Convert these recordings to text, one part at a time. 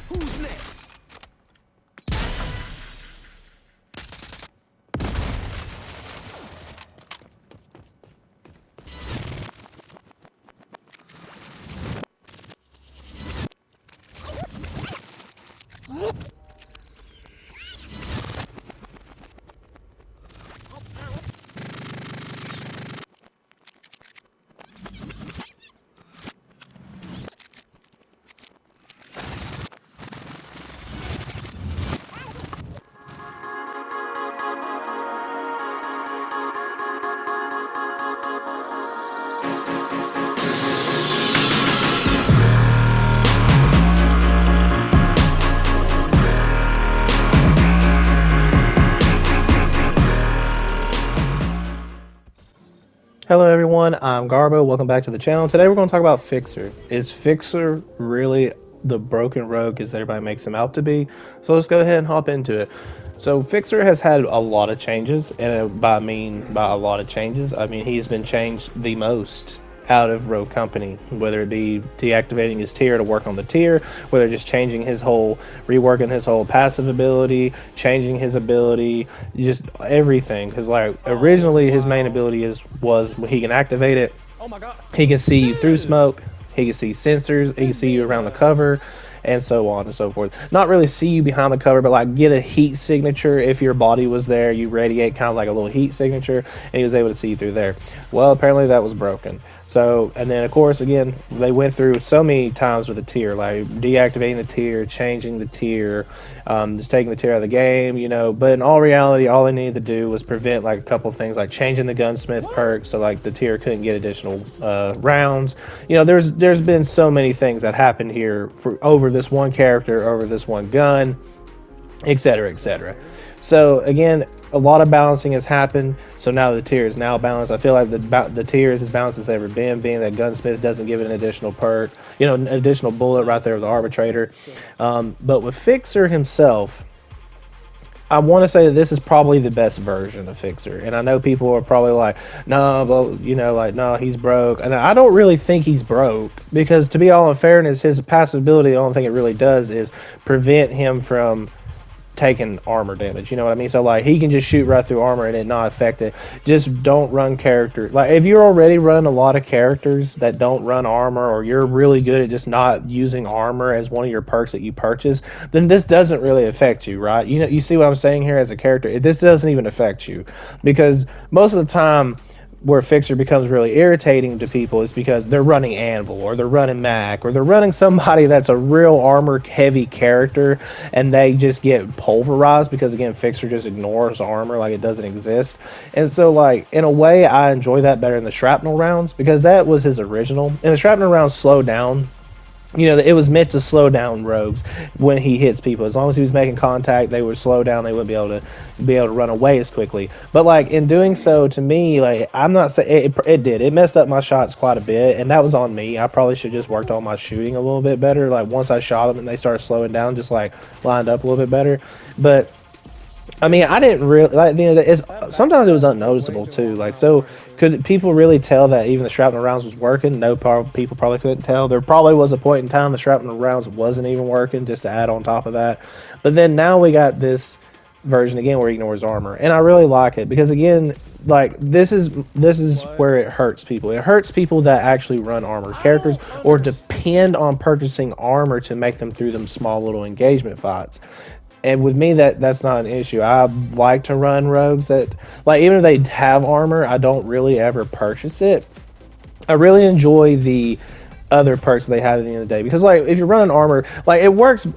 Who's next? Hello everyone, I'm Garbo. Welcome back to the channel. Today we're going to talk about Fixer. Is Fixer really the broken rogue as everybody makes him out to be? So let's go ahead and hop into it. So Fixer has had a lot of changes, and by a lot of changes, I mean he's been changed the most out of Rogue Company, whether it be deactivating his tier to work on the tier, whether just changing his whole, reworking his whole passive ability, changing his ability, just everything. Because like originally his main ability was he can activate it, he can see you through smoke, he can see sensors, he can see you around the cover, and so on and so forth. Not really see you behind the cover, but like get a heat signature. If your body was there, you radiate kind of like a little heat signature, and he was able to see you through there. Well, apparently that was broken. So, and then of course, again, they went through so many times with the tier, like deactivating the tier, changing the tier, just taking the tier out of the game, you know. But in all reality, all they needed to do was prevent like a couple things, like changing the gunsmith perk, so like the tier couldn't get additional rounds. You know, there's been so many things that happened here for over this one character, over this one gun, etc., etc. So again, a lot of balancing has happened. So now the tier is now balanced. I feel like the tier is as balanced as ever been, being that gunsmith doesn't give it an additional perk, you know, an additional bullet right there with the arbitrator. But with Fixer himself, I want to say that this is probably the best version of Fixer. And I know people are probably like, no, you know, like, no, he's broke. And I don't really think he's broke, because to be all in fairness, his passive ability, the only thing it really does is prevent him from taking armor damage, you know what I mean? So like he can just shoot right through armor and it not affect it. Just don't run characters, like if you're already running a lot of characters that don't run armor, or you're really good at just not using armor as one of your perks that you purchase, then this doesn't really affect you, right? You know, you see what I'm saying here? As a character, this doesn't even affect you, because most of the time where Fixer becomes really irritating to people is because they're running Anvil, or they're running Mac, or they're running somebody that's a real armor heavy character, and they just get pulverized because again Fixer just ignores armor like it doesn't exist. And so like in a way I enjoy that better than the shrapnel rounds, because that was his original, and the shrapnel rounds slow down. You know, it was meant to slow down rogues when he hits people. As long as he was making contact, they would slow down. They wouldn't be able to run away as quickly. But like in doing so, to me, like I'm not saying it messed up my shots quite a bit, and that was on me. I probably should just worked on my shooting a little bit better. Like once I shot them and they started slowing down, just like lined up a little bit better. But I mean, I didn't really like sometimes it was unnoticeable too. Like, so could people really tell that even the shrapnel rounds was working? No, people probably couldn't tell. There probably was a point in time the shrapnel rounds wasn't even working, just to add on top of that. But then now we got this version again where he ignores armor, and I really like it, because again, like this is where it hurts people. It hurts people that actually run armored characters or depend on purchasing armor to make them through them small little engagement fights. And with me, that's not an issue. I like to run rogues that, like, even if they have armor, I don't really ever purchase it. I really enjoy the other perks they have at the end of the day, because like if you're running armor, like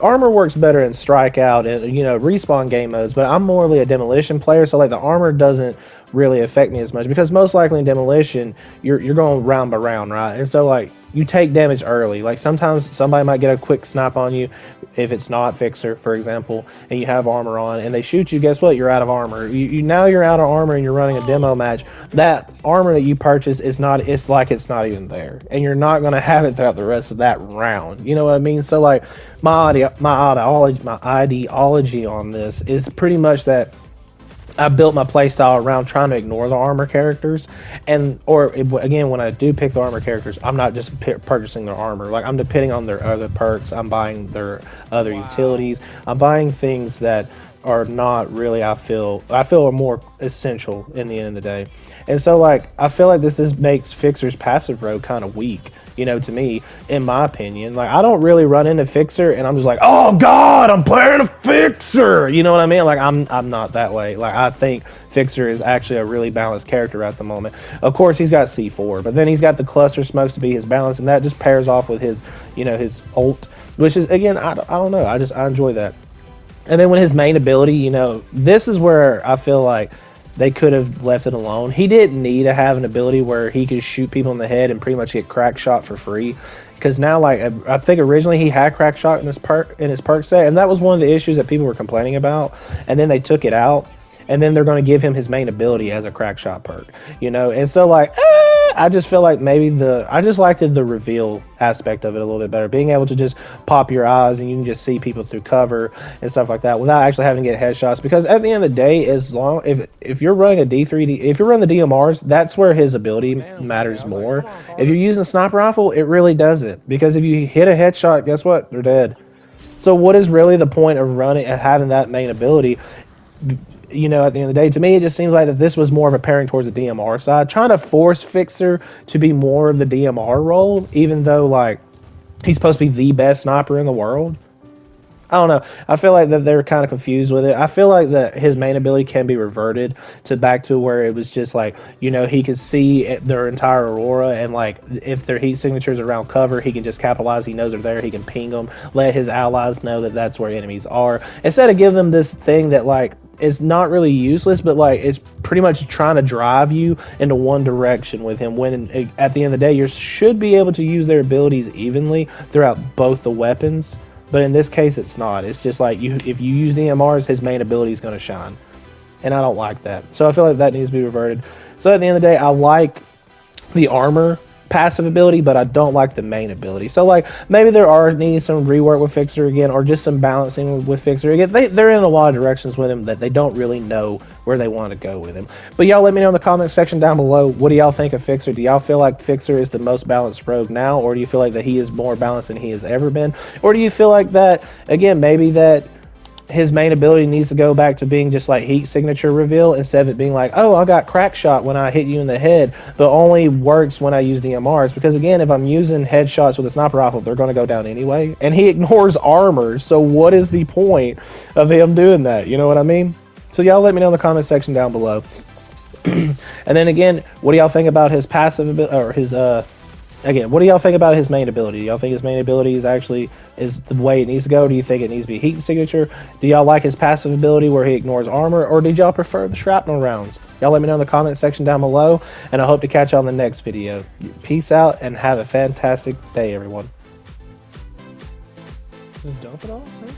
armor works better in strikeout and, you know, respawn game modes, but I'm morely a demolition player, so like the armor doesn't really affect me as much, because most likely in demolition you're going round by round, right? And so like you take damage early. Like sometimes somebody might get a quick snipe on you if it's not fixer, for example, and you have armor on and they shoot you. Guess what? You're out of armor. Now you're out of armor and you're running a demo match. That armor that you purchase is not, it's like it's not even there, and you're not going to have it throughout the rest of that round. You know what I mean? So like my ideology on this is pretty much that I built my playstyle around trying to ignore the armor characters, again, when I do pick the armor characters, I'm not just purchasing their armor. Like I'm depending on their other perks. I'm buying their other utilities. I'm buying things that are not really, I feel are more essential in the end of the day. And so like I feel like this makes Fixer's passive rogue kind of weak, you know, to me, in my opinion. Like I don't really run into Fixer and I'm just like, oh god, I'm playing a Fixer, you know what I mean? Like I'm not that way. Like I think Fixer is actually a really balanced character at the moment. Of course he's got C4, but then he's got the cluster smokes to be his balance, and that just pairs off with his, you know, his ult, which is, again, I don't know, I enjoy that. And then when his main ability, you know, this is where I feel like they could have left it alone. He didn't need to have an ability where he could shoot people in the head and pretty much get crack shot for free. Because now, like, I think originally he had crack shot in his perk set, and that was one of the issues that people were complaining about. And then they took it out, and then they're going to give him his main ability as a crack shot perk, you know. And so like I just feel like maybe I just liked the reveal aspect of it a little bit better, being able to just pop your eyes and you can just see people through cover and stuff like that without actually having to get headshots. Because at the end of the day, as long if you're running a D3D, if you're running the DMRs, that's where his ability matters more. If you're using a sniper rifle, it really doesn't, because if you hit a headshot, guess what, they're dead. So what is really the point of having that main ability? You know, at the end of the day, to me, it just seems like that this was more of a pairing towards the DMR side, trying to force Fixer to be more of the DMR role, even though, like, he's supposed to be the best sniper in the world. I don't know. I feel like that they're kind of confused with it. I feel like that his main ability can be reverted to back to where it was just like, you know, he could see their entire aurora, and like if their heat signatures around cover, he can just capitalize. He knows they're there. He can ping them, let his allies know that that's where enemies are, instead of giving them this thing that like it's not really useless, but like it's pretty much trying to drive you into one direction with him, when at the end of the day you should be able to use their abilities evenly throughout both the weapons. But in this case it's not. It's just like if you use DMRs, his main ability is going to shine, and I don't like that. So I feel like that needs to be reverted. So at the end of the day, I like the armor passive ability, but I don't like the main ability. So like maybe there needs some rework with Fixer again, or just some balancing with Fixer again. They're in a lot of directions with him that they don't really know where they want to go with him. But y'all let me know in the comment section down below, what do y'all think of Fixer? Do y'all feel like Fixer is the most balanced rogue now, or do you feel like that he is more balanced than he has ever been? Or do you feel like that, again, maybe that his main ability needs to go back to being just like heat signature reveal, instead of it being like, oh, I got crack shot when I hit you in the head, but only works when I use the MRs? Because again, if I'm using headshots with a sniper rifle, they're going to go down anyway, and he ignores armor. So what is the point of him doing that? You know what I mean? So y'all let me know in the comment section down below. And then again, what do y'all think about his passive ability, or his again, what do y'all think about his main ability? Do y'all think his main ability is the way it needs to go? Do you think it needs to be heat signature? Do y'all like his passive ability where he ignores armor? Or did y'all prefer the shrapnel rounds? Y'all let me know in the comment section down below, and I hope to catch y'all in the next video. Peace out, and have a fantastic day, everyone. Just dump it off, huh?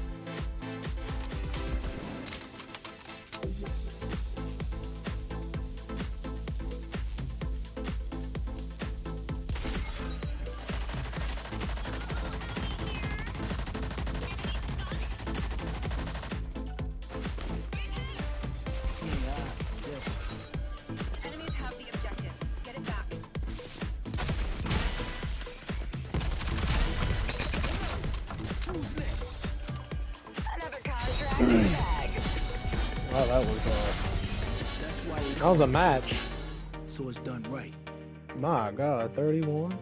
Enemies have the objective. Get it back. Another contract in the bag. Wow, that was a match. So it's done right. My God, 31.